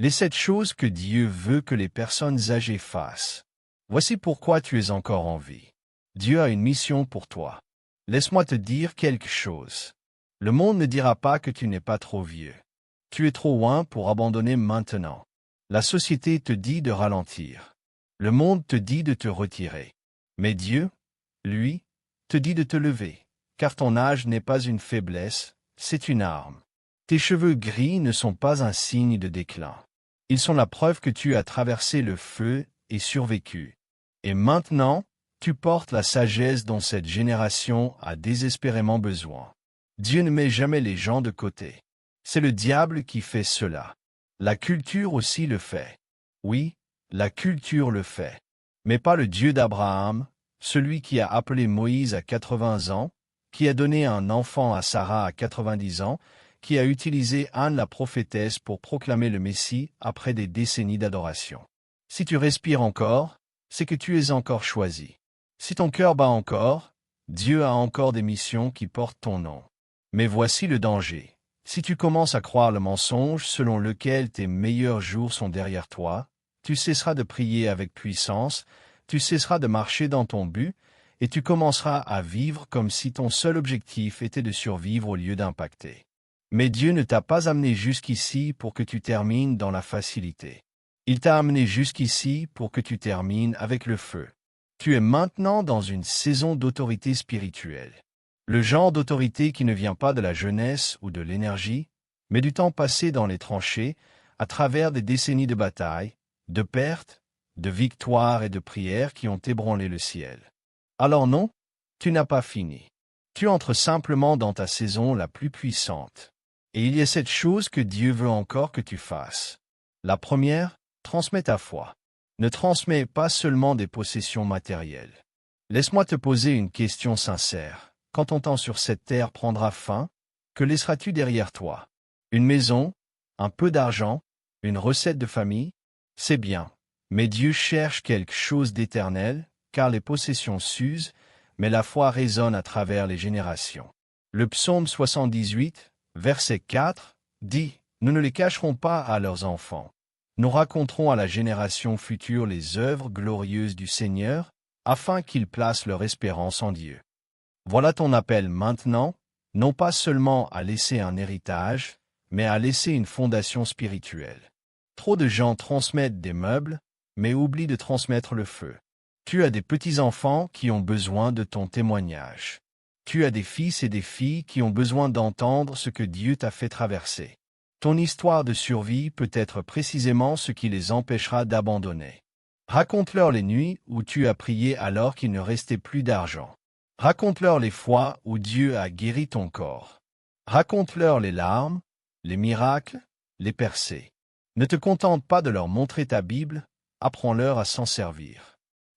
Les 7 choses que Dieu veut que les personnes âgées fassent. Voici pourquoi tu es encore en vie. Dieu a une mission pour toi. Laisse-moi te dire quelque chose. Le monde ne dira pas que tu n'es pas trop vieux. Tu es trop loin pour abandonner maintenant. La société te dit de ralentir. Le monde te dit de te retirer. Mais Dieu, lui, te dit de te lever, car ton âge n'est pas une faiblesse, c'est une arme. Tes cheveux gris ne sont pas un signe de déclin. Ils sont la preuve que tu as traversé le feu et survécu. Et maintenant, tu portes la sagesse dont cette génération a désespérément besoin. Dieu ne met jamais les gens de côté. C'est le diable qui fait cela. La culture aussi le fait. Oui, la culture le fait. Mais pas le Dieu d'Abraham, celui qui a appelé Moïse à 80 ans, qui a donné un enfant à Sarah à 90 ans, qui a utilisé Anne la prophétesse pour proclamer le Messie après des décennies d'adoration. Si tu respires encore, c'est que tu es encore choisi. Si ton cœur bat encore, Dieu a encore des missions qui portent ton nom. Mais voici le danger. Si tu commences à croire le mensonge selon lequel tes meilleurs jours sont derrière toi, tu cesseras de prier avec puissance, tu cesseras de marcher dans ton but, et tu commenceras à vivre comme si ton seul objectif était de survivre au lieu d'impacter. Mais Dieu ne t'a pas amené jusqu'ici pour que tu termines dans la facilité. Il t'a amené jusqu'ici pour que tu termines avec le feu. Tu es maintenant dans une saison d'autorité spirituelle. Le genre d'autorité qui ne vient pas de la jeunesse ou de l'énergie, mais du temps passé dans les tranchées, à travers des décennies de batailles, de pertes, de victoires et de prières qui ont ébranlé le ciel. Alors non, tu n'as pas fini. Tu entres simplement dans ta saison la plus puissante. Et il y a 7 choses que Dieu veut encore que tu fasses. La première, transmets ta foi. Ne transmets pas seulement des possessions matérielles. Laisse-moi te poser une question sincère. Quand ton temps sur cette terre prendra fin, que laisseras-tu derrière toi? Une maison? Un peu d'argent? Une recette de famille? C'est bien. Mais Dieu cherche quelque chose d'éternel, car les possessions s'usent, mais la foi résonne à travers les générations. Le psaume 78, verset 4, dit « Nous ne les cacherons pas à leurs enfants. Nous raconterons à la génération future les œuvres glorieuses du Seigneur, afin qu'ils placent leur espérance en Dieu. » Voilà ton appel maintenant, non pas seulement à laisser un héritage, mais à laisser une fondation spirituelle. Trop de gens transmettent des meubles, mais oublient de transmettre le feu. Tu as des petits-enfants qui ont besoin de ton témoignage. Tu as des fils et des filles qui ont besoin d'entendre ce que Dieu t'a fait traverser. Ton histoire de survie peut être précisément ce qui les empêchera d'abandonner. Raconte-leur les nuits où tu as prié alors qu'il ne restait plus d'argent. Raconte-leur les fois où Dieu a guéri ton corps. Raconte-leur les larmes, les miracles, les percées. Ne te contente pas de leur montrer ta Bible, apprends-leur à s'en servir.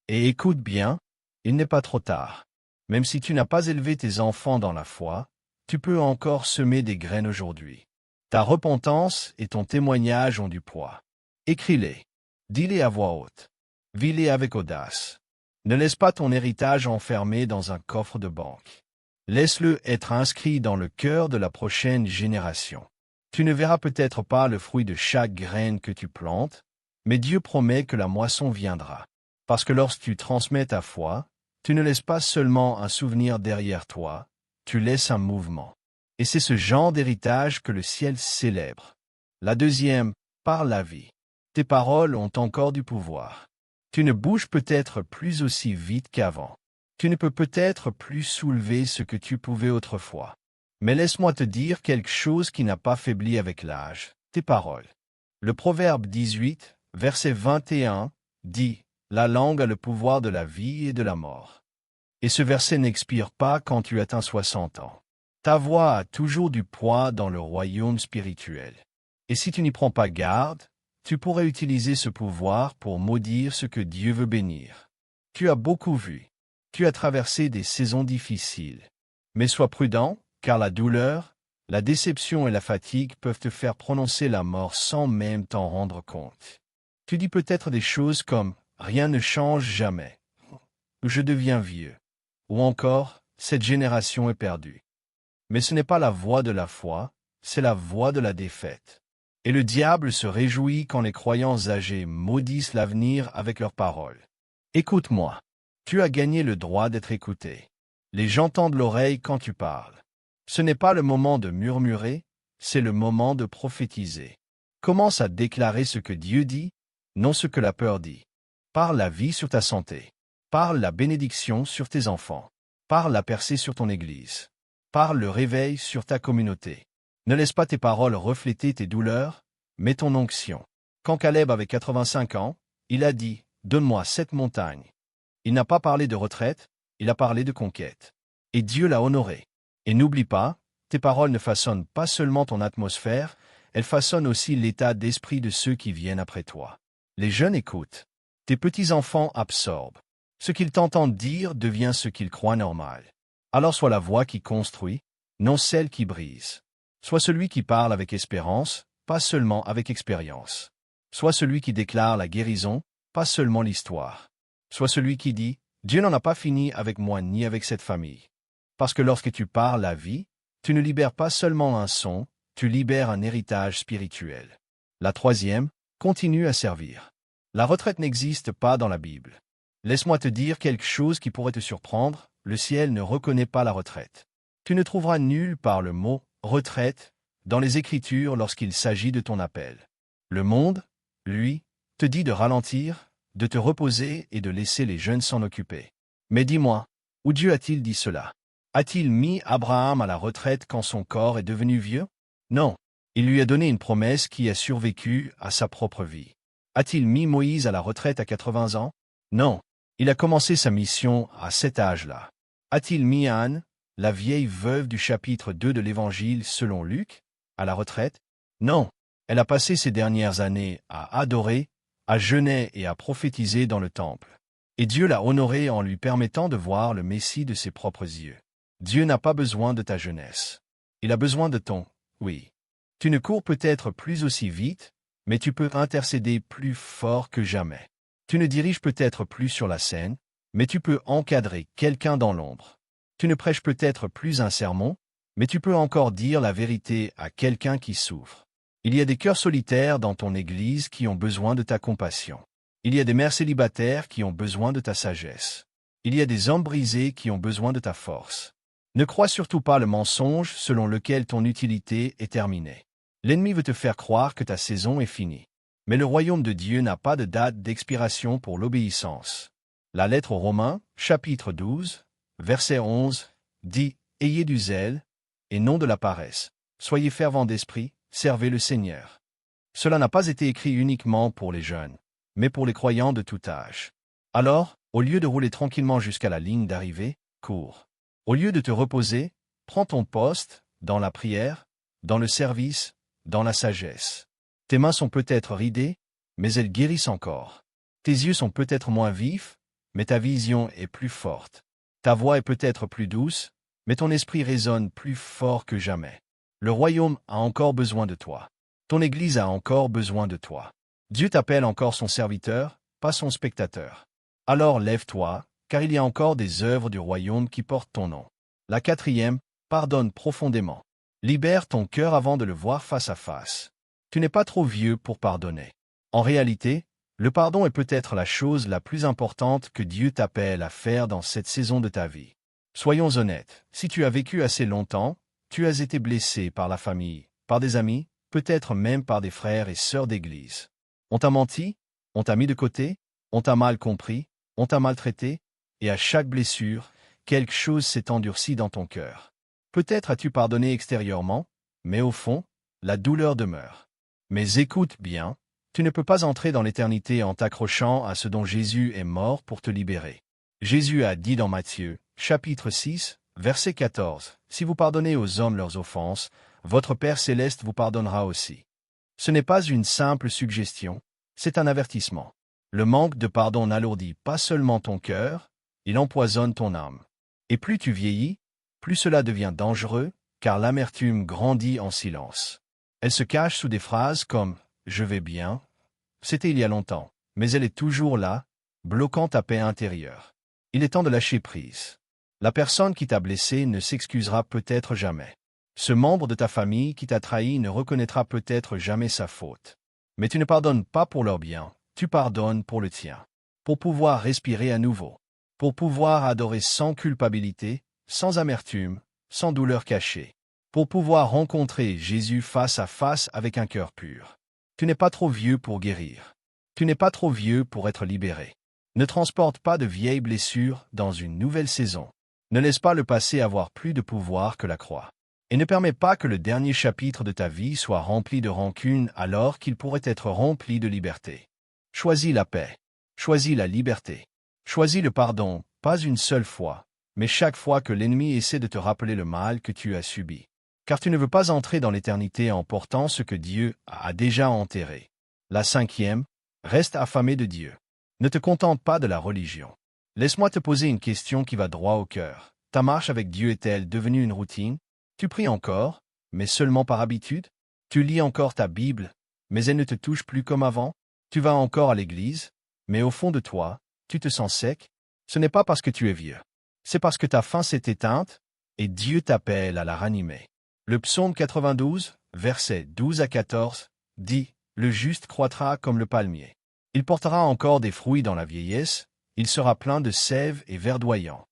Et écoute bien, il n'est pas trop tard. Même si tu n'as pas élevé tes enfants dans la foi, tu peux encore semer des graines aujourd'hui. Ta repentance et ton témoignage ont du poids. Écris-les. Dis-les à voix haute. Vis-les avec audace. Ne laisse pas ton héritage enfermé dans un coffre de banque. Laisse-le être inscrit dans le cœur de la prochaine génération. Tu ne verras peut-être pas le fruit de chaque graine que tu plantes, mais Dieu promet que la moisson viendra. Parce que lorsque tu transmets ta foi, tu ne laisses pas seulement un souvenir derrière toi, tu laisses un mouvement. Et c'est ce genre d'héritage que le ciel célèbre. La deuxième, par la vie. Tes paroles ont encore du pouvoir. Tu ne bouges peut-être plus aussi vite qu'avant. Tu ne peux peut-être plus soulever ce que tu pouvais autrefois. Mais laisse-moi te dire quelque chose qui n'a pas faibli avec l'âge, tes paroles. Le Proverbe 18, verset 21, dit « La langue a le pouvoir de la vie et de la mort. » Et ce verset n'expire pas quand tu atteins 60 ans. Ta voix a toujours du poids dans le royaume spirituel. Et si tu n'y prends pas garde, tu pourrais utiliser ce pouvoir pour maudire ce que Dieu veut bénir. Tu as beaucoup vu. Tu as traversé des saisons difficiles. Mais sois prudent, car la douleur, la déception et la fatigue peuvent te faire prononcer la mort sans même t'en rendre compte. Tu dis peut-être des choses comme « rien ne change jamais » ou « je deviens vieux » ou encore « cette génération est perdue ». Mais ce n'est pas la voix de la foi, c'est la voix de la défaite. Et le diable se réjouit quand les croyants âgés maudissent l'avenir avec leurs paroles. Écoute-moi. Tu as gagné le droit d'être écouté. Les gens tendent l'oreille quand tu parles. Ce n'est pas le moment de murmurer, c'est le moment de prophétiser. Commence à déclarer ce que Dieu dit, non ce que la peur dit. Parle la vie sur ta santé. Parle la bénédiction sur tes enfants. Parle la percée sur ton église. Parle le réveil sur ta communauté. Ne laisse pas tes paroles refléter tes douleurs, mais ton onction. Quand Caleb avait 85 ans, il a dit « Donne-moi 7 montagnes ». Il n'a pas parlé de retraite, il a parlé de conquête. Et Dieu l'a honoré. Et n'oublie pas, tes paroles ne façonnent pas seulement ton atmosphère, elles façonnent aussi l'état d'esprit de ceux qui viennent après toi. Les jeunes écoutent. Tes petits-enfants absorbent. Ce qu'ils t'entendent dire devient ce qu'ils croient normal. Alors sois la voix qui construit, non celle qui brise. Sois celui qui parle avec espérance, pas seulement avec expérience. Sois celui qui déclare la guérison, pas seulement l'histoire. Sois celui qui dit « Dieu n'en a pas fini avec moi ni avec cette famille ». Parce que lorsque tu parles la vie, tu ne libères pas seulement un son, tu libères un héritage spirituel. La troisième, continue à servir. La retraite n'existe pas dans la Bible. Laisse-moi te dire quelque chose qui pourrait te surprendre, le ciel ne reconnaît pas la retraite. Tu ne trouveras nulle part le mot « retraite » dans les Écritures lorsqu'il s'agit de ton appel. Le monde, lui, te dit de ralentir, de te reposer et de laisser les jeunes s'en occuper. Mais dis-moi, où Dieu a-t-il dit cela? A-t-il mis Abraham à la retraite quand son corps est devenu vieux? Non. Il lui a donné une promesse qui a survécu à sa propre vie. A-t-il mis Moïse à la retraite à 80 ans? Non. Il a commencé sa mission à cet âge-là. A-t-il mis Anne, la vieille veuve du chapitre 2 de l'Évangile selon Luc, à la retraite? Non. Elle a passé ses dernières années à adorer, à jeûner et à prophétiser dans le temple. Et Dieu l'a honorée en lui permettant de voir le Messie de ses propres yeux. Dieu n'a pas besoin de ta jeunesse. Il a besoin de ton « oui ». Tu ne cours peut-être plus aussi vite, mais tu peux intercéder plus fort que jamais. Tu ne diriges peut-être plus sur la scène, mais tu peux encadrer quelqu'un dans l'ombre. Tu ne prêches peut-être plus un sermon, mais tu peux encore dire la vérité à quelqu'un qui souffre. Il y a des cœurs solitaires dans ton église qui ont besoin de ta compassion. Il y a des mères célibataires qui ont besoin de ta sagesse. Il y a des hommes brisés qui ont besoin de ta force. Ne crois surtout pas le mensonge selon lequel ton utilité est terminée. L'ennemi veut te faire croire que ta saison est finie. Mais le royaume de Dieu n'a pas de date d'expiration pour l'obéissance. La lettre aux Romains, chapitre 12, verset 11, dit « Ayez du zèle, et non de la paresse. Soyez fervents d'esprit, servez le Seigneur. » Cela n'a pas été écrit uniquement pour les jeunes, mais pour les croyants de tout âge. Alors, au lieu de rouler tranquillement jusqu'à la ligne d'arrivée, cours. Au lieu de te reposer, prends ton poste, dans la prière, dans le service, dans la sagesse. Tes mains sont peut-être ridées, mais elles guérissent encore. Tes yeux sont peut-être moins vifs, mais ta vision est plus forte. Ta voix est peut-être plus douce, mais ton esprit résonne plus fort que jamais. Le royaume a encore besoin de toi. Ton Église a encore besoin de toi. Dieu t'appelle encore son serviteur, pas son spectateur. Alors lève-toi, car il y a encore des œuvres du royaume qui portent ton nom. La quatrième, pardonne profondément. Libère ton cœur avant de le voir face à face. Tu n'es pas trop vieux pour pardonner. En réalité, le pardon est peut-être la chose la plus importante que Dieu t'appelle à faire dans cette saison de ta vie. Soyons honnêtes, si tu as vécu assez longtemps, tu as été blessé par la famille, par des amis, peut-être même par des frères et sœurs d'église. On t'a menti, on t'a mis de côté, on t'a mal compris, on t'a maltraité, et à chaque blessure, quelque chose s'est endurci dans ton cœur. Peut-être as-tu pardonné extérieurement, mais au fond, la douleur demeure. Mais écoute bien, tu ne peux pas entrer dans l'éternité en t'accrochant à ce dont Jésus est mort pour te libérer. Jésus a dit dans Matthieu, chapitre 6, verset 14, « Si vous pardonnez aux hommes leurs offenses, votre Père céleste vous pardonnera aussi. » Ce n'est pas une simple suggestion, c'est un avertissement. Le manque de pardon n'alourdit pas seulement ton cœur, il empoisonne ton âme. Et plus tu vieillis, plus cela devient dangereux, car l'amertume grandit en silence. Elle se cache sous des phrases comme « je vais bien », c'était il y a longtemps, mais elle est toujours là, bloquant ta paix intérieure. Il est temps de lâcher prise. La personne qui t'a blessé ne s'excusera peut-être jamais. Ce membre de ta famille qui t'a trahi ne reconnaîtra peut-être jamais sa faute. Mais tu ne pardonnes pas pour leur bien, tu pardonnes pour le tien. Pour pouvoir respirer à nouveau. Pour pouvoir adorer sans culpabilité, sans amertume, sans douleur cachée. Pour pouvoir rencontrer Jésus face à face avec un cœur pur. Tu n'es pas trop vieux pour guérir. Tu n'es pas trop vieux pour être libéré. Ne transporte pas de vieilles blessures dans une nouvelle saison. Ne laisse pas le passé avoir plus de pouvoir que la croix. Et ne permets pas que le dernier chapitre de ta vie soit rempli de rancune alors qu'il pourrait être rempli de liberté. Choisis la paix. Choisis la liberté. Choisis le pardon, pas une seule fois, mais chaque fois que l'ennemi essaie de te rappeler le mal que tu as subi. Car tu ne veux pas entrer dans l'éternité en portant ce que Dieu a déjà enterré. La 5e, reste affamé de Dieu. Ne te contente pas de la religion. Laisse-moi te poser une question qui va droit au cœur. Ta marche avec Dieu est-elle devenue une routine? Tu pries encore, mais seulement par habitude? Tu lis encore ta Bible, mais elle ne te touche plus comme avant? Tu vas encore à l'église, mais au fond de toi, tu te sens sec? Ce n'est pas parce que tu es vieux. C'est parce que ta faim s'est éteinte, et Dieu t'appelle à la ranimer. Le psaume 92, versets 12 à 14, dit « Le juste croîtra comme le palmier. Il portera encore des fruits dans la vieillesse, il sera plein de sève et verdoyant. »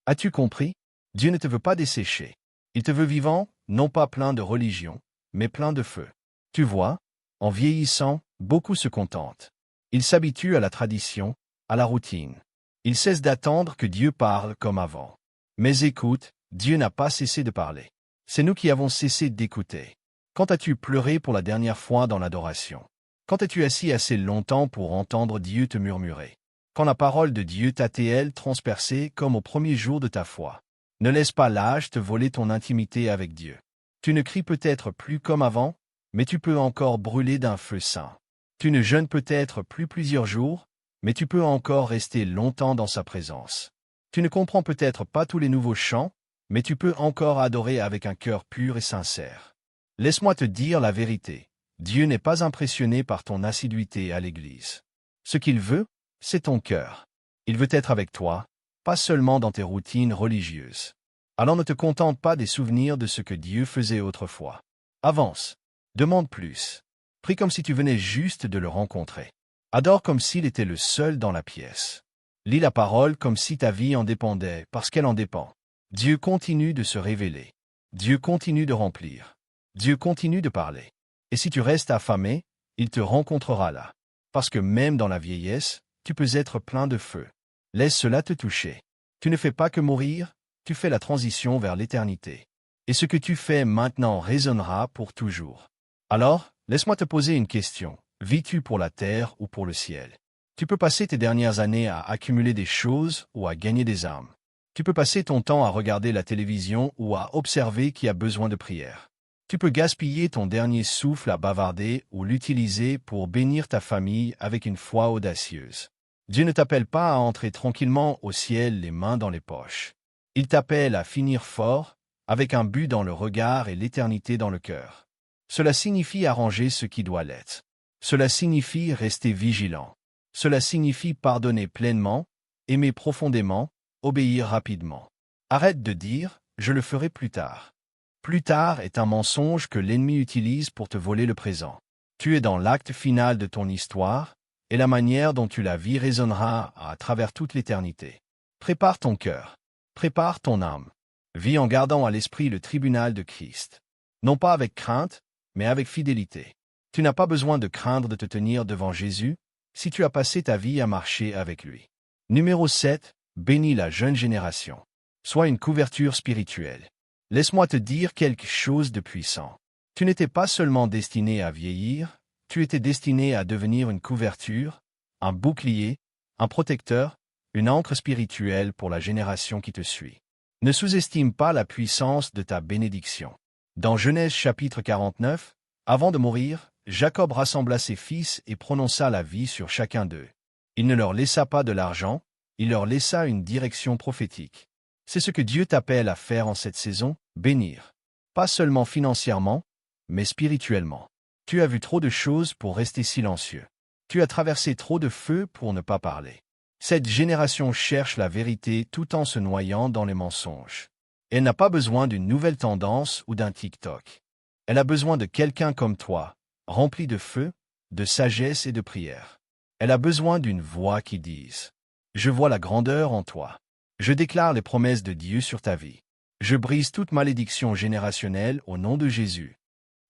As-tu compris? Dieu ne te veut pas dessécher. Il te veut vivant, non pas plein de religion, mais plein de feu. Tu vois, en vieillissant, beaucoup se contentent. Ils s'habituent à la tradition, à la routine. Ils cessent d'attendre que Dieu parle comme avant. Mais écoute, Dieu n'a pas cessé de parler. C'est nous qui avons cessé d'écouter. Quand as-tu pleuré pour la dernière fois dans l'adoration? Quand es-tu assis assez longtemps pour entendre Dieu te murmurer? Quand la parole de Dieu t'a-t-elle transpercé comme au premier jour de ta foi? Ne laisse pas l'âge te voler ton intimité avec Dieu. Tu ne cries peut-être plus comme avant, mais tu peux encore brûler d'un feu saint. Tu ne jeûnes peut-être plus plusieurs jours, mais tu peux encore rester longtemps dans sa présence. Tu ne comprends peut-être pas tous les nouveaux chants, mais tu peux encore adorer avec un cœur pur et sincère. Laisse-moi te dire la vérité. Dieu n'est pas impressionné par ton assiduité à l'Église. Ce qu'il veut, c'est ton cœur. Il veut être avec toi, pas seulement dans tes routines religieuses. Alors ne te contente pas des souvenirs de ce que Dieu faisait autrefois. Avance. Demande plus. Prie comme si tu venais juste de le rencontrer. Adore comme s'il était le seul dans la pièce. Lis la parole comme si ta vie en dépendait, parce qu'elle en dépend. Dieu continue de se révéler. Dieu continue de remplir. Dieu continue de parler. Et si tu restes affamé, il te rencontrera là. Parce que même dans la vieillesse, tu peux être plein de feu. Laisse cela te toucher. Tu ne fais pas que mourir, tu fais la transition vers l'éternité. Et ce que tu fais maintenant résonnera pour toujours. Alors, laisse-moi te poser une question. Vis-tu pour la terre ou pour le ciel? Tu peux passer tes dernières années à accumuler des choses ou à gagner des âmes. Tu peux passer ton temps à regarder la télévision ou à observer qui a besoin de prière. Tu peux gaspiller ton dernier souffle à bavarder ou l'utiliser pour bénir ta famille avec une foi audacieuse. Dieu ne t'appelle pas à entrer tranquillement au ciel les mains dans les poches. Il t'appelle à finir fort, avec un but dans le regard et l'éternité dans le cœur. Cela signifie arranger ce qui doit l'être. Cela signifie rester vigilant. Cela signifie pardonner pleinement, aimer profondément, obéir rapidement. Arrête de dire « je le ferai plus tard ». Plus tard est un mensonge que l'ennemi utilise pour te voler le présent. Tu es dans l'acte final de ton histoire, et la manière dont tu la vis résonnera à travers toute l'éternité. Prépare ton cœur. Prépare ton âme. Vis en gardant à l'esprit le tribunal de Christ. Non pas avec crainte, mais avec fidélité. Tu n'as pas besoin de craindre de te tenir devant Jésus, si tu as passé ta vie à marcher avec lui. Numéro 7. Bénis la jeune génération. Sois une couverture spirituelle. Laisse-moi te dire quelque chose de puissant. Tu n'étais pas seulement destiné à vieillir, tu étais destiné à devenir une couverture, un bouclier, un protecteur, une ancre spirituelle pour la génération qui te suit. Ne sous-estime pas la puissance de ta bénédiction. Dans Genèse chapitre 49, avant de mourir, Jacob rassembla ses fils et prononça la vie sur chacun d'eux. Il ne leur laissa pas de l'argent, il leur laissa une direction prophétique. C'est ce que Dieu t'appelle à faire en cette saison, bénir. Pas seulement financièrement, mais spirituellement. Tu as vu trop de choses pour rester silencieux. Tu as traversé trop de feux pour ne pas parler. Cette génération cherche la vérité tout en se noyant dans les mensonges. Elle n'a pas besoin d'une nouvelle tendance ou d'un TikTok. Elle a besoin de quelqu'un comme toi, rempli de feu, de sagesse et de prière. Elle a besoin d'une voix qui dise « Je vois la grandeur en toi. Je déclare les promesses de Dieu sur ta vie. Je brise toute malédiction générationnelle au nom de Jésus. »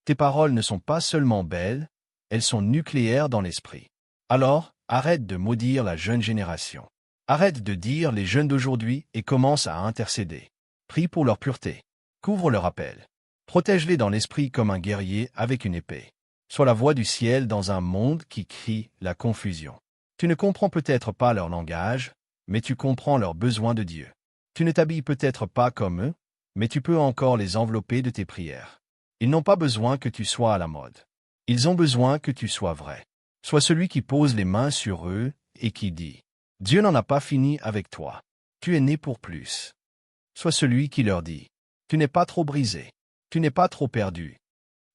Tes paroles ne sont pas seulement belles, elles sont nucléaires dans l'esprit. Alors, arrête de maudire la jeune génération. Arrête de dire les jeunes d'aujourd'hui et commence à intercéder. Prie pour leur pureté. Couvre leur appel. Protège-les dans l'esprit comme un guerrier avec une épée. Sois la voix du ciel dans un monde qui crie la confusion. Tu ne comprends peut-être pas leur langage, mais tu comprends leurs besoins de Dieu. Tu ne t'habilles peut-être pas comme eux, mais tu peux encore les envelopper de tes prières. Ils n'ont pas besoin que tu sois à la mode. Ils ont besoin que tu sois vrai. Sois celui qui pose les mains sur eux et qui dit « Dieu n'en a pas fini avec toi. Tu es né pour plus. » Sois celui qui leur dit « Tu n'es pas trop brisé. Tu n'es pas trop perdu. »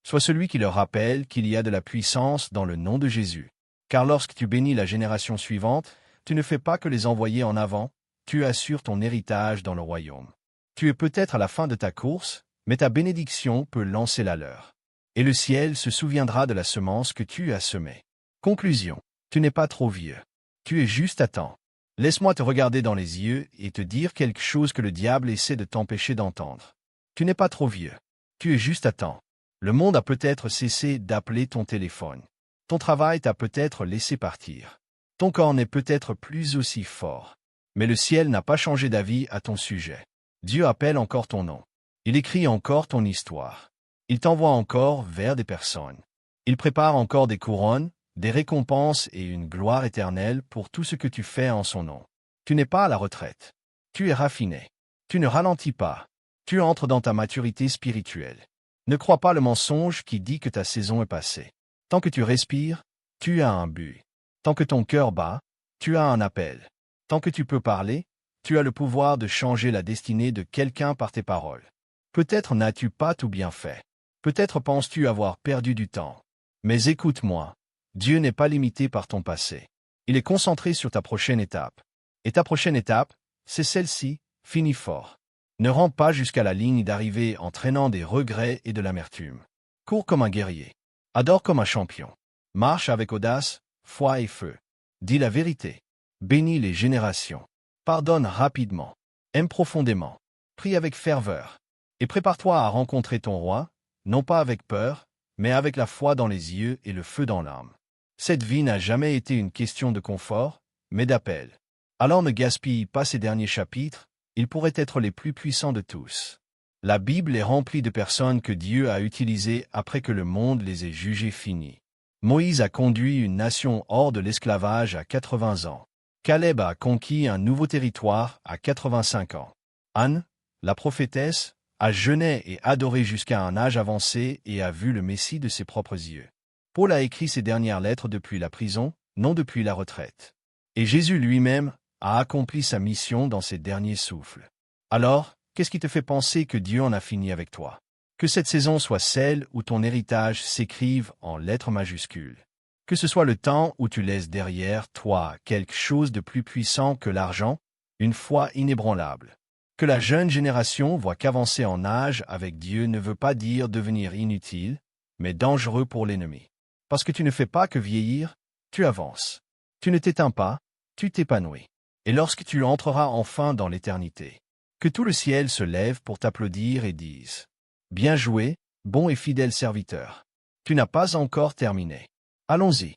Sois celui qui leur rappelle qu'il y a de la puissance dans le nom de Jésus. Car lorsque tu bénis la génération suivante, tu ne fais pas que les envoyer en avant, tu assures ton héritage dans le royaume. Tu es peut-être à la fin de ta course, mais ta bénédiction peut lancer la leur. Et le ciel se souviendra de la semence que tu as semée. Conclusion. Tu n'es pas trop vieux. Tu es juste à temps. Laisse-moi te regarder dans les yeux et te dire quelque chose que le diable essaie de t'empêcher d'entendre. Tu n'es pas trop vieux. Tu es juste à temps. Le monde a peut-être cessé d'appeler ton téléphone. Ton travail t'a peut-être laissé partir. Ton corps n'est peut-être plus aussi fort. Mais le ciel n'a pas changé d'avis à ton sujet. Dieu appelle encore ton nom. Il écrit encore ton histoire. Il t'envoie encore vers des personnes. Il prépare encore des couronnes, des récompenses et une gloire éternelle pour tout ce que tu fais en son nom. Tu n'es pas à la retraite. Tu es raffiné. Tu ne ralentis pas. Tu entres dans ta maturité spirituelle. Ne crois pas le mensonge qui dit que ta saison est passée. Tant que tu respires, tu as un but. Tant que ton cœur bat, tu as un appel. Tant que tu peux parler, tu as le pouvoir de changer la destinée de quelqu'un par tes paroles. Peut-être n'as-tu pas tout bien fait. Peut-être penses-tu avoir perdu du temps. Mais écoute-moi, Dieu n'est pas limité par ton passé. Il est concentré sur ta prochaine étape. Et ta prochaine étape, c'est celle-ci, finis fort. Ne rentre pas jusqu'à la ligne d'arrivée en traînant des regrets et de l'amertume. Cours comme un guerrier. Adore comme un champion. Marche avec audace, foi et feu. Dis la vérité. Bénis les générations. Pardonne rapidement. Aime profondément. Prie avec ferveur. Et prépare-toi à rencontrer ton roi, non pas avec peur, mais avec la foi dans les yeux et le feu dans l'âme. Cette vie n'a jamais été une question de confort, mais d'appel. Alors ne gaspille pas ces derniers chapitres, ils pourraient être les plus puissants de tous. La Bible est remplie de personnes que Dieu a utilisées après que le monde les ait jugées finies. Moïse a conduit une nation hors de l'esclavage à 80 ans. Caleb a conquis un nouveau territoire à 85 ans. Anne, la prophétesse, a jeûné et adoré jusqu'à un âge avancé et a vu le Messie de ses propres yeux. Paul a écrit ses dernières lettres depuis la prison, non depuis la retraite. Et Jésus lui-même a accompli sa mission dans ses derniers souffles. Alors, qu'est-ce qui te fait penser que Dieu en a fini avec toi? Que cette saison soit celle où ton héritage s'écrive en lettres majuscules. Que ce soit le temps où tu laisses derrière toi quelque chose de plus puissant que l'argent, une foi inébranlable. Que la jeune génération voit qu'avancer en âge avec Dieu ne veut pas dire devenir inutile, mais dangereux pour l'ennemi. Parce que tu ne fais pas que vieillir, tu avances. Tu ne t'éteins pas, tu t'épanouis. Et lorsque tu entreras enfin dans l'éternité, que tout le ciel se lève pour t'applaudir et dise « Bien joué, bon et fidèle serviteur. Tu n'as pas encore terminé. Allons-y. »